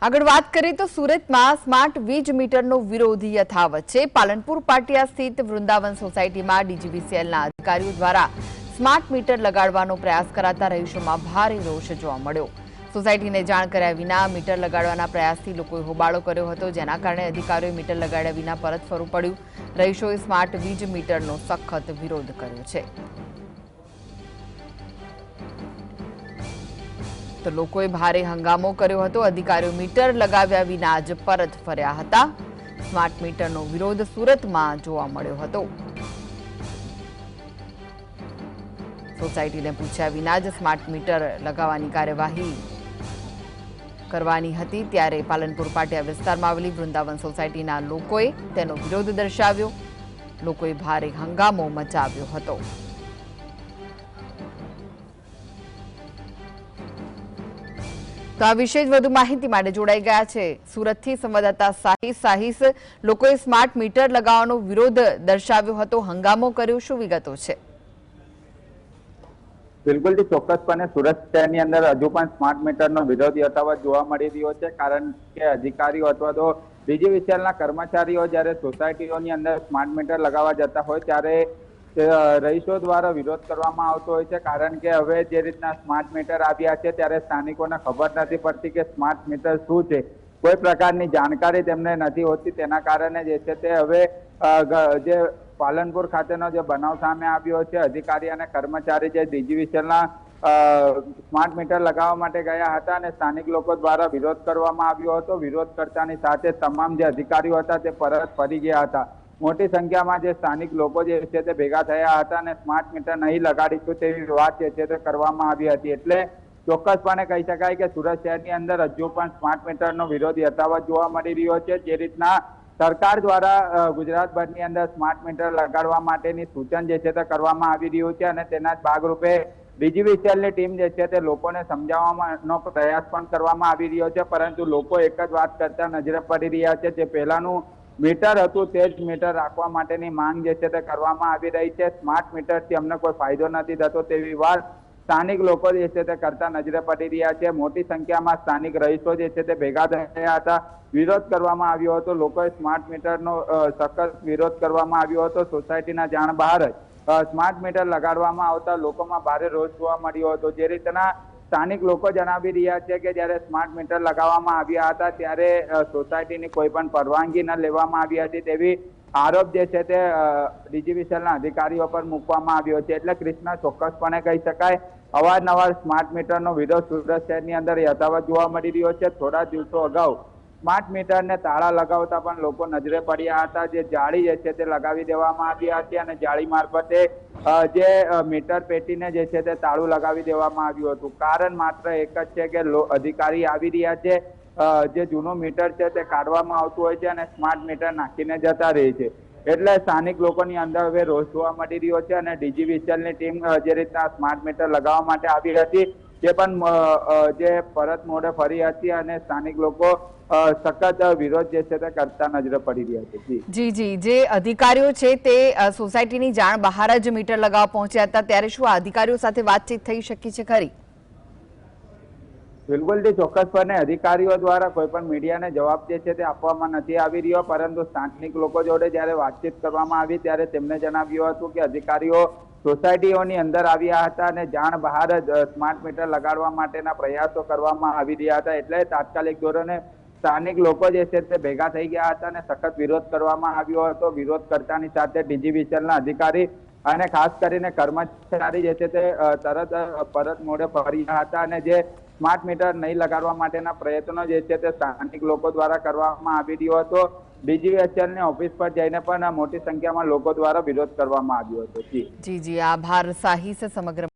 આગળ વાત કરીએ તો સુરતમાં સ્માર્ટ વીજ મીટરનો વિરોધ યથાવત છે। પાલનપુર પાટિયા સ્થિત વૃંદાવન સોસાયટીમાં ડીજીવીસીએલના અધિકારીઓ દ્વારા સ્માર્ટ મીટર લગાડવાનો પ્રયાસ કરાતા રહીશોમાં ભારે રોષ જોવા મળ્યો। સોસાયટીને જાણ કર્યા વિના મીટર લગાડવાના પ્રયાસથી લોકોએ હોબાળો કર્યો હતો, જેના કારણે અધિકારીઓએ મીટર લગાડ્યા વિના પરત ફરવું પડ્યું। રહીશોએ સ્માર્ટ વીજ મીટરનો સખત વિરોધ કર્યો છે। તો લોકોએ ભારે હંગામો કર્યો હતો। અધિકારીઓ મીટર લગાવ્યા વિના જ પરત ફર્યા હતા। સ્માર્ટ મીટરનો વિરોધ સુરતમાં જોવા મળ્યો હતો। સોસાયટીને પૂછ્યા વિના જ સ્માર્ટ મીટર લગાવવાની કાર્યવાહી કરવાની હતી, ત્યારે પાલનપુર પાટિયા વિસ્તારમાં આવેલી વૃંદાવન સોસાયટીના લોકોએ તેનો વિરોધ દર્શાવ્યો। લોકોએ ભારે હંગામો મચાવ્યો હતો। તો આ વિશે વધુ માહિતી માટે જોડાઈ ગયા છે સુરતથી સંવાદદાતા સાહિસ। લોકોએ સ્માર્ટ મીટર લગાવવાનો વિરોધ દર્શાવ્યો હતો, હંગામો કર્યો, શું વિગતો છે? બિલકુલ ચોક્કસપણે સુરત શહેરની અંદર હજુ પણ સ્માર્ટ મીટરનો વિરોધ યથાવત જોવા મળી રહ્યો છે, કારણ કે અધિકારીઓ અથવા તો ડીજીવીસીએલના કર્મચારીઓ જ્યારે સોસાયટીઓની અંદર સ્માર્ટ મીટર લગાવવા જતા હોય ત્યારે રહીશો દ્વારા વિરોધ કરવામાં આવતો હોય છે, કારણ કે હવે જે રીતના સ્માર્ટ મીટર આવ્યા છે ત્યારે સ્થાનિકોને ખબર નથી પડતી કે સ્માર્ટ મીટર શું છે, કોઈ પ્રકારની જાણકારી તેમને નથી હોતી। તેના કારણે જે છે તે હવે જે પાલનપુર ખાતેનો જે બનાવ સામે આવ્યો છે, અધિકારી અને કર્મચારી જે ડીજીવીસીએલના સ્માર્ટ મીટર લગાવવા માટે ગયા હતા અને સ્થાનિક લોકો દ્વારા વિરોધ કરવામાં આવ્યો હતો। વિરોધ કરતાની સાથે તમામ જે અધિકારીઓ હતા તે પરત ફરી ગયા હતા। મોટી સંખ્યામાં જે સ્થાનિક લોકો જે છે તે ભેગા થયા હતા અને સ્માર્ટ મીટર નહીં લગાડીશું તેવી વાત જે છે તે કરવામાં આવી હતી। એટલે ચોક્કસપણે કહી શકાય કે સુરત શહેરની અંદર હજુ પણ સ્માર્ટ મીટરનો વિરોધ યથાવત જોવા મળી રહ્યો છે। જે રીતના સરકાર દ્વારા ગુજરાતભરની અંદર સ્માર્ટ મીટર લગાડવા માટેની સૂચન જે છે તે કરવામાં આવી રહ્યું છે અને તેના જ ભાગરૂપે ડીજીવીસીએલની ટીમ જે છે તે લોકોને સમજાવવાનો પ્રયાસ પણ કરવામાં આવી રહ્યો છે, પરંતુ લોકો એક જ વાત કરતા નજરે પડી રહ્યા છે। જે પહેલાનું મીટર હતું તે જ મીટર રાખવા માટેની માંગ જે છે તે કરવામાં આવી રહી છે। સ્માર્ટ મીટરથી અમને કોઈ ફાયદો નથી થતો તેવી વાત સ્થાનિક લોકો જે છે તે કરતા નજરે પડી રહ્યા છે। મોટી સંખ્યામાં સ્થાનિક રહીશો જે છે તે ભેગા થયા હતા, વિરોધ કરવામાં આવ્યો હતો। લોકોએ સ્માર્ટ મીટરનો સખત વિરોધ કરવામાં આવ્યો હતો। સોસાયટીના જાણ બહાર જ સ્માર્ટ મીટર લગાડવામાં આવતા લોકોમાં ભારે રોષ જોવા મળ્યો હતો। જે રીતના સ્થાનિક લોકો જણાવી રહ્યા છે કે જ્યારે સ્માર્ટ મીટર લગાવવામાં આવ્યા હતા ત્યારે સોસાયટીની કોઈ પણ પરવાનગી ન લેવામાં આવી હતી તેવી આરોપ જે છે તે ડીજીવીસીએલના અધિકારીઓ પર મૂકવામાં આવ્યો છે। એટલે કૃષ્ણ ચોક્કસપણે કહી શકાય અવારનવાર સ્માર્ટ મીટરનો વિરોધ સુરત શહેરની અંદર યથાવત જોવા મળી રહ્યો છે। થોડા દિવસો અગાઉ સ્માર્ટ મીટરને તાળા લગાવતા પણ લોકો નજરે પડ્યા હતા। જે જાળી જે છે તે લગાવી દેવામાં આવી હતી અને જાળી મારફતે જે મીટર પેટીને જે છે તે તાળું લગાવી દેવામાં આવ્યું હતું। કારણ માત્ર એક જ છે કે અધિકારી આવી રહ્યા છે, જે જૂનું મીટર છે તે કાઢવામાં આવતું હોય છે અને સ્માર્ટ મીટર નાખીને જતા રહે છે। એટલે સ્થાનિક લોકોની અંદર હવે રોષ જોવા મળી રહ્યો છે અને ડીજીવીસીએલની ટીમ જે રીતના સ્માર્ટ મીટર લગાવવા માટે આવી હતી તે પણ જે પરત મોડે ફરી હતી અને સ્થાનિક લોકો સખત વિરોધ જે છે તે કરતા નજરે પડી રહ્યા છે। જી, જે અધિકારીઓ છે તે સોસાયટીની જાણ બહાર જ મીટર લગાવવા પહોંચ્યા હતા, ત્યારે શું આ અધિકારીઓ સાથે વાતચીત થઈ શકી છે ખરી? બિલકુલ ચોક્કસપણે અધિકારીઓ દ્વારા કોઈ પણ મીડિયાને જવાબ જે છે તે આપવામાં નથી આવી રહ્યો, પરંતુ સ્થાનિક લોકો જોડે જ્યારે વાતચીત કરવામાં આવી ત્યારે તેમને જણાવ્યું હતું કે અધિકારીઓ સોસાયટીઓની અંદર આવ્યા હતા અને જાણ બહાર જ સ્માર્ટ મીટર લગાડવા માટેના પ્રયાસો કરવામાં આવી રહ્યા હતા। એટલે તાત્કાલિક ધોરણે સ્થાનિક લોકો જે છે તે ભેગા થઈ ગયા હતા અને સખત વિરોધ કરવામાં આવ્યો હતો। વિરોધ કરતાની સાથે ડીજીવીસીએલના અધિકારી અને ખાસ કરીને કર્મચારી જે છે તે તરત પરત મોડે ફર્યા હતા અને જે સ્માર્ટ મીટર નહીં લગાડવા માટેના પ્રયત્નો જે છે તે સ્થાનિક લોકો દ્વારા કરવામાં આવી રહ્યો હતો। ડીજીવીસીએલની ઓફિસ પર જઈને પણ મોટી સંખ્યામાં લોકો દ્વારા વિરોધ કરવામાં આવ્યો હતો। જી, આભાર સાહિસ સમગ્ર